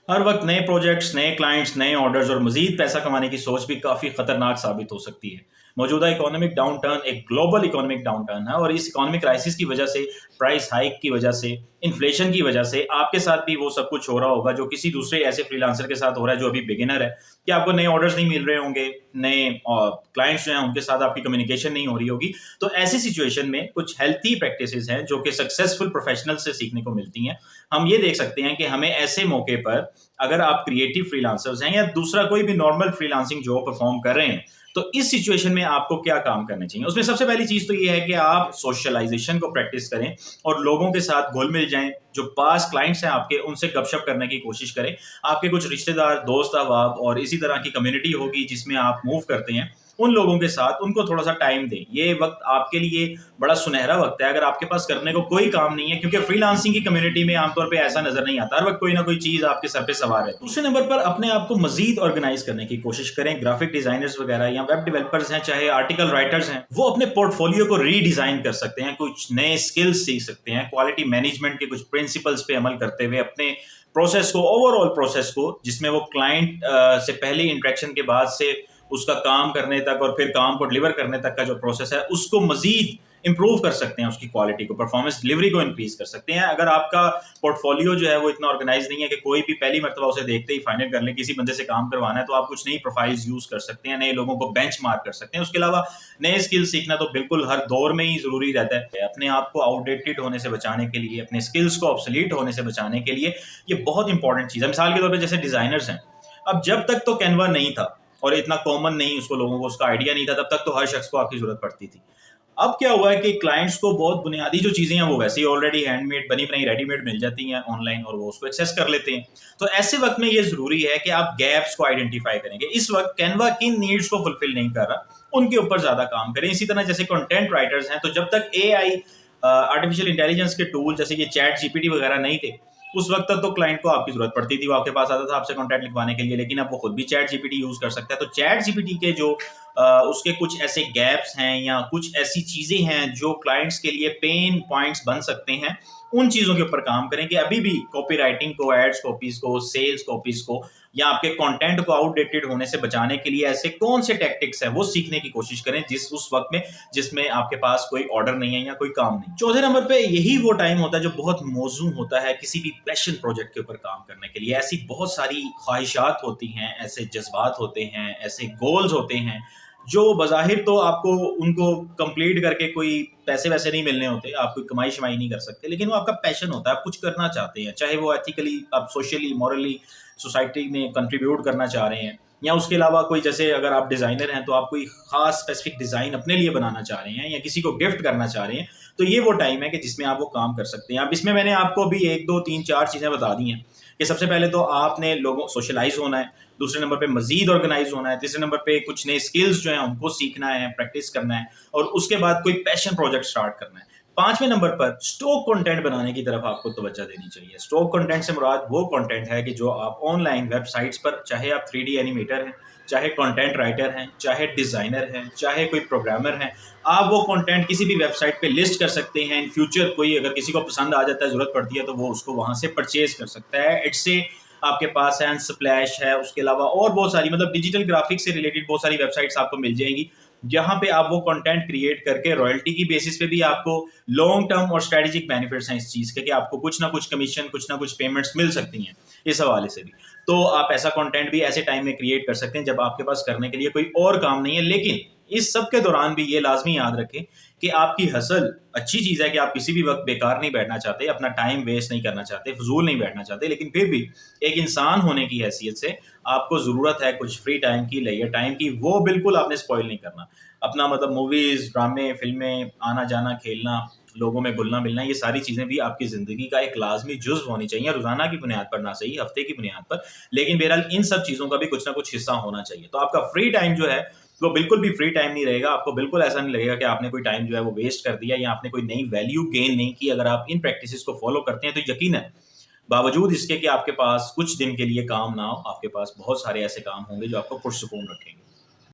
हर वक्त नए प्रोजेक्ट्स, नए क्लाइंट्स, नए ऑर्डर्स और मजीद पैसा कमाने की सोच भी काफ़ी खतरनाक साबित हो सकती है। मौजूदा इकोनॉमिक डाउन टर्न एक ग्लोबल इकोनॉमिक डाउन टर्न है और इस इकोनॉमिक क्राइसिस की वजह से, प्राइस हाइक की वजह से, इन्फ्लेशन की वजह से आपके साथ भी वो सब कुछ हो रहा होगा जो किसी दूसरे ऐसे फ्रीलांसर के साथ हो रहा है जो अभी बिगिनर है कि आपको नए ऑर्डर्स नहीं मिल रहे होंगे, नए क्लाइंट्स जो हैं उनके साथ आपकी कम्युनिकेशन नहीं हो रही होगी। तो ऐसी सिचुएशन में कुछ हेल्थी प्रैक्टिसेस हैं जो कि सक्सेसफुल प्रोफेशनल से सीखने को मिलती हैं। हम ये देख सकते हैं कि हमें ऐसे मौके पर, अगर आप क्रिएटिव फ्रीलांसर्स हैं या दूसरा कोई भी नॉर्मल फ्रीलांसिंग जॉब परफॉर्म कर रहे हैं, तो इस सिचुएशन में आपको क्या काम करने चाहिए। उसमें सबसे पहली चीज तो ये है कि आप सोशलाइजेशन को प्रैक्टिस करें और लोगों के साथ घुल मिल जाएं। जो पास क्लाइंट्स हैं आपके, उनसे गपशप करने की कोशिश करें। आपके कुछ रिश्तेदार, दोस्त अहबाब और इसी तरह की कम्युनिटी होगी जिसमें आप मूव करते हैं, उन लोगों के साथ उनको थोड़ा सा टाइम दें। ये वक्त आपके लिए बड़ा सुनहरा वक्त है अगर आपके पास करने को कोई काम नहीं है, क्योंकि फ्रीलांसिंग की कम्युनिटी में आमतौर पे ऐसा नजर नहीं आता। हर वक्त कोई ना कोई चीज आपके सर पे सवार है। दूसरे नंबर पर अपने आप को मजीद ऑर्गेनाइज करने की कोशिश करें। ग्राफिक डिजाइनर्स वगैरह या वेब डेवलपर्स हैं, चाहे आर्टिकल राइटर्स हैं, वो अपने पोर्टफोलियो को रीडिजाइन कर सकते हैं, कुछ नए स्किल्स सीख सकते हैं, क्वालिटी मैनेजमेंट के कुछ प्रिंसिपल्स पे अमल करते हुए अपने प्रोसेस को, ओवरऑल प्रोसेस को, जिसमें वो क्लाइंट से पहले इंटरेक्शन के बाद से उसका काम करने तक और फिर काम को डिलीवर करने तक का जो प्रोसेस है, उसको मजीद इंप्रूव कर सकते हैं, उसकी क्वालिटी को, परफॉर्मेंस डिलीवरी को इंक्रीज कर सकते हैं। अगर आपका पोर्टफोलियो जो है वो इतना ऑर्गेनाइज नहीं है कि कोई भी पहली मरतबा उसे देखते ही फाइनल कर ले, किसी बंदे से काम करवाना है, तो आप कुछ नई प्रोफाइल्स यूज कर सकते हैं, नए लोगों को बेंच मार्क कर सकते हैं। उसके अलावा नए स्किल सीखना तो बिल्कुल हर दौर में ही जरूरी रहता है। अपने आप को आउटडेटेड होने से बचाने के लिए, अपने स्किल्स को ऑब्सोलीट होने से बचाने के लिए ये बहुत इंपॉर्टेंट चीज है। मिसाल के तौर पर जैसे डिजाइनर्स हैं, अब जब तक तो कैनवा नहीं था और इतना कॉमन नहीं, उसको लोगों को उसका आइडिया नहीं था, तब तक तो हर शख्स को आपकी जरूरत पड़ती थी। अब क्या हुआ है कि क्लाइंट्स को बहुत बुनियादी जो चीजें हैं वो वैसे ही ऑलरेडी हैंडमेड, बनी बनाई, रेडीमेड मिल जाती हैं ऑनलाइन और वो उसको एक्सेस कर लेते हैं। तो ऐसे वक्त में ये जरूरी है कि आप गैप्स को आइडेंटिफाई करेंगे। इस वक्त कैनवा किन नीड्स को फुलफिल नहीं कर रहा, उनके ऊपर ज्यादा काम करें। इसी तरह जैसे कंटेंट राइटर्स हैं, तो जब तक एआई, आर्टिफिशियल इंटेलिजेंस के टूल जैसे ये चैट जीपीटी वगैरह नहीं थे, उस वक्त तक तो क्लाइंट को आपकी जरूरत पड़ती थी, वो आपके पास आता था आपसे कॉन्टैक्ट लिखवाने के लिए, लेकिन अब वो खुद भी चैट जीपीटी यूज कर सकता है। तो चैट जीपीटी के जो उसके कुछ ऐसे गैप्स हैं या कुछ ऐसी चीजें हैं जो क्लाइंट्स के लिए पेन पॉइंट्स बन सकते हैं, उन चीजों के ऊपर काम करें कि अभी भी कॉपी राइटिंग को, एड्स कॉपीज को, सेल्स कॉपीज को या आपके कंटेंट को आउटडेटेड होने से बचाने के लिए ऐसे कौन से टैक्टिक्स हैं वो सीखने की कोशिश करें जिस उस वक्त में जिसमें आपके पास कोई ऑर्डर नहीं है या कोई काम नहीं। चौथे नंबर पे यही वो टाइम होता है जो बहुत मौजूद होता है किसी भी पैशन प्रोजेक्ट के ऊपर काम करने के लिए। ऐसी बहुत सारी ख्वाहिशात होती हैं, ऐसे जज्बात होते हैं, ऐसे गोल्स होते हैं जो बज़ाहिर तो आपको उनको कंप्लीट करके कोई पैसे वैसे नहीं मिलने होते, आप कोई कमाई शमाई नहीं कर सकते, लेकिन वो आपका पैशन होता है, आप कुछ करना चाहते हैं, चाहे वो एथिकली, आप सोशली, मॉरली सोसाइटी में कंट्रीब्यूट करना चाह रहे हैं, या उसके अलावा कोई, जैसे अगर आप डिज़ाइनर हैं तो आप कोई खास स्पेसिफिक डिज़ाइन अपने लिए बनाना चाह रहे हैं या किसी को गिफ्ट करना चाह रहे हैं, तो ये वो टाइम है कि जिसमें आप वो काम कर सकते हैं। अब इसमें मैंने आपको अभी 1 2 3 4 चीज़ें बता दी हैं कि सबसे पहले तो आपने लोगों सोशलाइज होना है, दूसरे नंबर पे मजीद ऑर्गेनाइज होना है, तीसरे नंबर पे कुछ नए स्किल्स जो हैं उनको सीखना है, प्रैक्टिस करना है, और उसके बाद कोई पैशन प्रोजेक्ट स्टार्ट करना है। पांचवें नंबर पर स्टॉक कंटेंट बनाने की तरफ आपको तवज्जो देनी चाहिए। स्टॉक कंटेंट से मुराद वो कंटेंट है कि जो आप ऑनलाइन वेबसाइट्स पर, चाहे आप 3D एनिमेटर हैं, चाहे कंटेंट राइटर हैं, चाहे डिजाइनर हैं, चाहे कोई प्रोग्रामर हैं, आप वो कंटेंट किसी भी वेबसाइट पे लिस्ट कर सकते हैं। इन फ्यूचर कोई अगर किसी को पसंद आ जाता है, जरूरत पड़ती है, तो वो उसको वहां से परचेज कर सकता है। इससे आपके पास है स्प्लैश है, उसके अलावा और बहुत सारी, मतलब डिजिटल ग्राफिक्स से रिलेटेड बहुत सारी वेबसाइट्स आपको मिल जाएंगी जहां पे आप वो कंटेंट क्रिएट करके रॉयल्टी की बेसिस पे भी आपको लॉन्ग टर्म और स्ट्रेटेजिक बेनिफिट्स हैं इस चीज के कि आपको कुछ ना कुछ कमीशन, कुछ ना कुछ पेमेंट्स मिल सकती हैं इस हवाले से भी। तो आप ऐसा कंटेंट भी ऐसे टाइम में क्रिएट कर सकते हैं जब आपके पास करने के लिए कोई और काम नहीं है। लेकिन इस सब के दौरान भी ये लाजमी याद रखें कि आपकी हसल अच्छी चीज़ है कि आप किसी भी वक्त बेकार नहीं बैठना चाहते, अपना टाइम वेस्ट नहीं करना चाहते, फजूल नहीं बैठना चाहते, लेकिन फिर भी एक इंसान होने की हैसियत से आपको ज़रूरत है कुछ फ्री टाइम की, लेजर टाइम की, वो बिल्कुल आपने स्पॉइल नहीं करना अपना। मतलब मूवीज़, ड्रामे, फिल्में, आना जाना, खेलना, लोगों में घुलना मिलना, ये सारी चीज़ें भी आपकी ज़िंदगी का एक लाजमी जुज़्व होनी चाहिए, रोज़ाना की बुनियाद पर ना सही, हफ्ते की बुनियाद पर, लेकिन बहरहाल इन सब चीज़ों का भी कुछ ना कुछ हिस्सा होना चाहिए। तो आपका फ्री टाइम जो है वो बिल्कुल भी फ्री टाइम नहीं रहेगा। आपको बिल्कुल ऐसा नहीं लगेगा कि आपने कोई टाइम जो है वो वेस्ट कर दिया या आपने कोई नई वैल्यू गेन नहीं की। अगर आप इन प्रैक्टिसेस को फॉलो करते हैं तो यकीनन, बावजूद इसके कि आपके पास कुछ दिन के लिए काम ना हो, आपके पास बहुत सारे ऐसे काम होंगे जो आपको पुरसुकून रखेंगे।